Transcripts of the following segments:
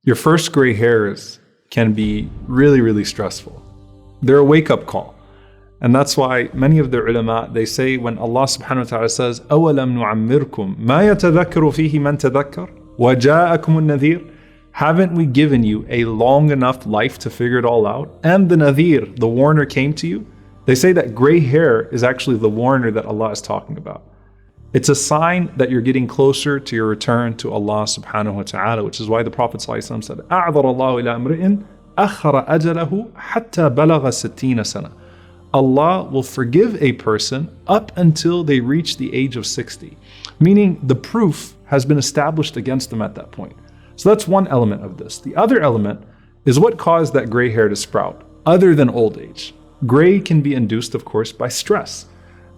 Your first gray hairs can be really, really stressful. They're a wake-up call. And that's why many of the ulama, they say when Allah subhanahu wa ta'ala says, أَوَلَمْ نُعَمِّرْكُمْ مَا يَتَذَكَّرُ فِيهِ مَنْ تَذَكَّرْ وَجَاءَكُمُ النَّذِيرُ. Haven't we given you a long enough life to figure it all out? And the nadhir, the warner, came to you? They say that gray hair is actually the warner that Allah is talking about. It's a sign that you're getting closer to your return to Allah subhanahu wa ta'ala, which is why the Prophet ﷺ said, أَعْذَرَ اللَّهُ إِلَىٰ أَمْرِئٍ أَخَّرَ أَجَلَهُ حَتَّى بَلَغَ 60 سَنَةً. Allah will forgive a person up until they reach the age of 60, meaning the proof has been established against them at that point. So that's one element of this. The other element is what caused that gray hair to sprout, other than old age. Gray can be induced, of course, by stress.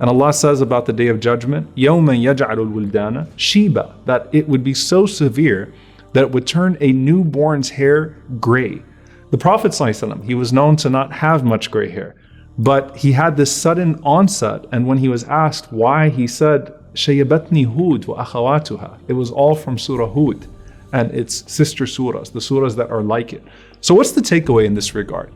And Allah says about the Day of Judgment, يَوْمًا يَجْعَلُ الْوِلْدَانَ شِيبًا, that it would be so severe that it would turn a newborn's hair gray. The Prophet ﷺ, he was known to not have much gray hair, but he had this sudden onset, and when he was asked why, he said, شَيَّبَتْنِي هُودْ وَأَخَوَاتُهَا. It was all from Surah Hud and its sister surahs, the surahs that are like it. So what's the takeaway in this regard?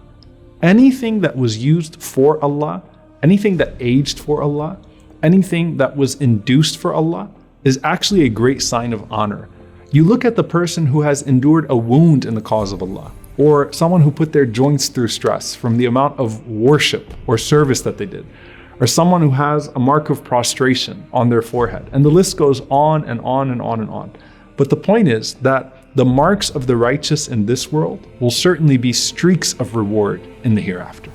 Anything that was used for Allah, anything that aged for Allah, anything that was induced for Allah is actually a great sign of honor. You look at the person who has endured a wound in the cause of Allah, or someone who put their joints through stress from the amount of worship or service that they did, or someone who has a mark of prostration on their forehead, and the list goes on and on and on and on. But the point is that the marks of the righteous in this world will certainly be streaks of reward in the hereafter.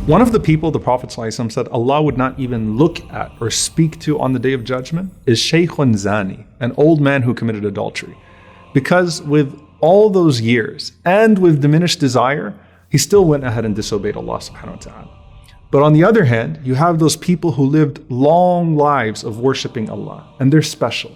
One of the people the Prophet ﷺ said Allah would not even look at or speak to on the Day of Judgment is Shaykhun Zani, an old man who committed adultery. Because with all those years and with diminished desire, he still went ahead and disobeyed Allah subhanahu wa ta'ala. But on the other hand, you have those people who lived long lives of worshipping Allah, and they're special.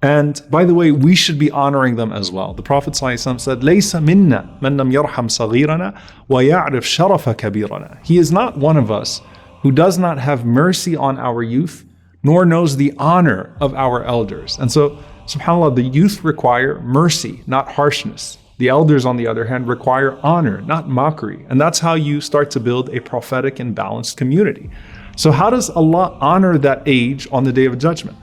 And by the way, we should be honoring them as well. The Prophet ﷺ said, لَيْسَ مِنَّا مَنْ لَمْ يَرْحَمْ صَغِيرَنَا وَيَعْرِفْ شَرَفَ كَبِيرَنَا. He is not one of us who does not have mercy on our youth, nor knows the honor of our elders. And so, subhanAllah, the youth require mercy, not harshness. The elders, on the other hand, require honor, not mockery. And that's how you start to build a prophetic and balanced community. So how does Allah honor that age on the Day of Judgment?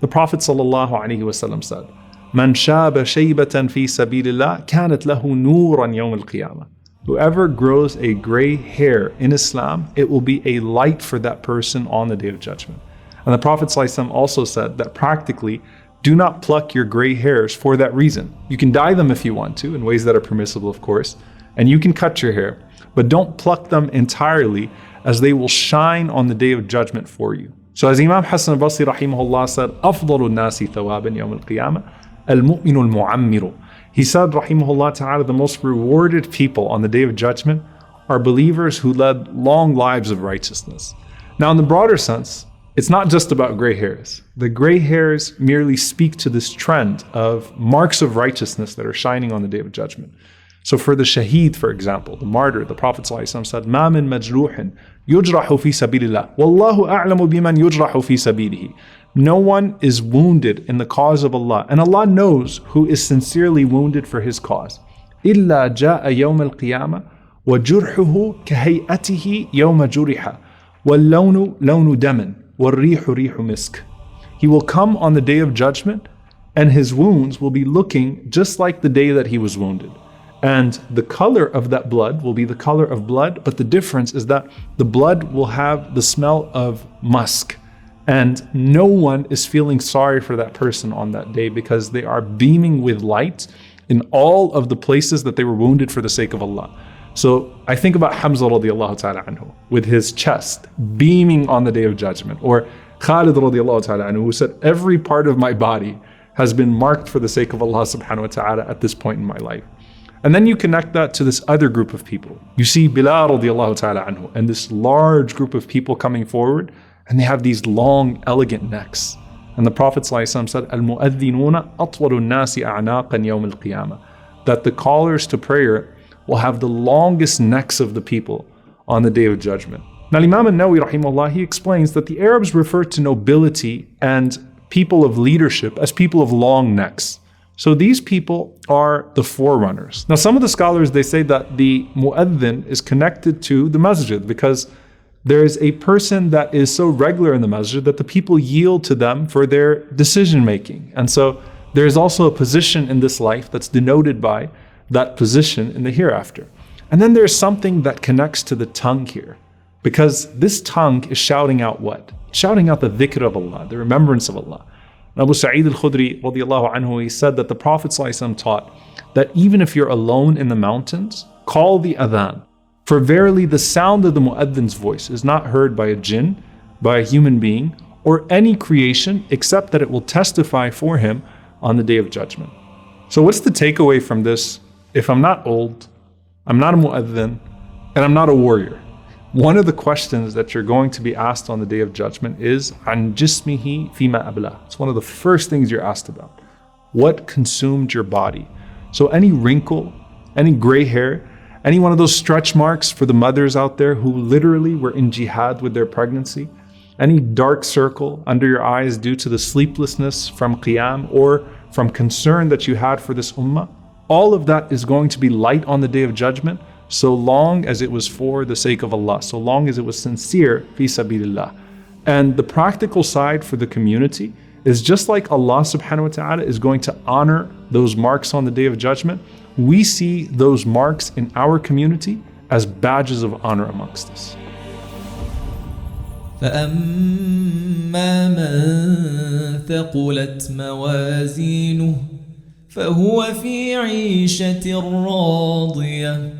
The Prophet ﷺ said, "Man shaba shaybatan fi sabilillah kanat lahu nuran yawm al-qiyamah." Whoever grows a gray hair in Islam, it will be a light for that person on the Day of Judgment. And the Prophet ﷺ also said that practically, do not pluck your gray hairs for that reason. You can dye them if you want to, in ways that are permissible, of course, and you can cut your hair, but don't pluck them entirely, as they will shine on the Day of Judgment for you. So as Imam Hassan al-Basri rahimahullah said, أَفْضَلُ النَّاسِ ثَوَابًا يَوْمَ الْقِيَامَةِ الْمُؤْمِنُ الْمُعَمِّرُ. He said, rahimahullah ta'ala, the most rewarded people on the Day of Judgment are believers who led long lives of righteousness. Now in the broader sense, it's not just about gray hairs. The gray hairs merely speak to this trend of marks of righteousness that are shining on the Day of Judgment. So for the shaheed, for example, the martyr, the Prophet ﷺ said, مَا مِن مَجْرُوحٍ يُجْرَحُ فِي سَبِيلِ اللَّهِ وَاللَّهُ أَعْلَمُ بِمَنْ يُجْرَحُ فِي سَبِيلِهِ. No one is wounded in the cause of Allah, and Allah knows who is sincerely wounded for His cause. إِلَّا جَاءَ يَوْمَ الْقِيَامَةِ وَجُرْحُهُ كَهَيْئَتِهِ يَوْمَ جُرِحَ وَاللَّوْنُ لَوْنُ دَمٍ وَالرِّيحُ رِيحُ مِسْكٍ. He will come on the Day of Judgment, and his wounds will be looking just like the day that he was wounded. And the color of that blood will be the color of blood, but the difference is that the blood will have the smell of musk. And no one is feeling sorry for that person on that day, because they are beaming with light in all of the places that they were wounded for the sake of Allah. So I think about Hamza radiallahu ta'ala anhu with his chest beaming on the Day of Judgment, or Khalid radiallahu ta'ala anhu, who said, every part of my body has been marked for the sake of Allah subhanahu wa ta'ala at this point in my life. And then you connect that to this other group of people. You see Bilal radiallahu ta'ala anhu and this large group of people coming forward, and they have these long, elegant necks. And the Prophet ﷺ said, Al-mu'adhinuna atwalu nasi a'naqan yawm al-qiyamah, that the callers to prayer will have the longest necks of the people on the Day of Judgment. Now, Imam al-Nawawi rahimahullah, he explains that the Arabs refer to nobility and people of leadership as people of long necks. So these people are the forerunners. Now, some of the scholars, they say that the mu'adhin is connected to the masjid because there is a person that is so regular in the masjid that the people yield to them for their decision making. And so there is also a position in this life that's denoted by that position in the hereafter. And then there's something that connects to the tongue here, because this tongue is shouting out what? Shouting out the dhikr of Allah, the remembrance of Allah. And Abu Sa'id al-Khudri radiallahu anhu, he said that the Prophet ﷺ taught that even if you're alone in the mountains, call the adhan. For verily the sound of the mu'adhin's voice is not heard by a jinn, by a human being, or any creation except that it will testify for him on the Day of Judgment. So what's the takeaway from this? If I'm not old, I'm not a mu'adhin, and I'm not a warrior, one of the questions that you're going to be asked on the Day of Judgment is عن جسمه فيما أبلى. It's one of the first things you're asked about. What consumed your body? So any wrinkle, any gray hair, any one of those stretch marks for the mothers out there who literally were in jihad with their pregnancy, any dark circle under your eyes due to the sleeplessness from qiyam or from concern that you had for this ummah, all of that is going to be light on the Day of Judgment, so long as it was for the sake of Allah, so long as it was sincere, fi sabilillah. And the practical side for the community is just like Allah subhanahu wa ta'ala is going to honor those marks on the Day of Judgment, we see those marks in our community as badges of honor amongst us. فأما من ثقلت موازينه فهو في عيشة راضية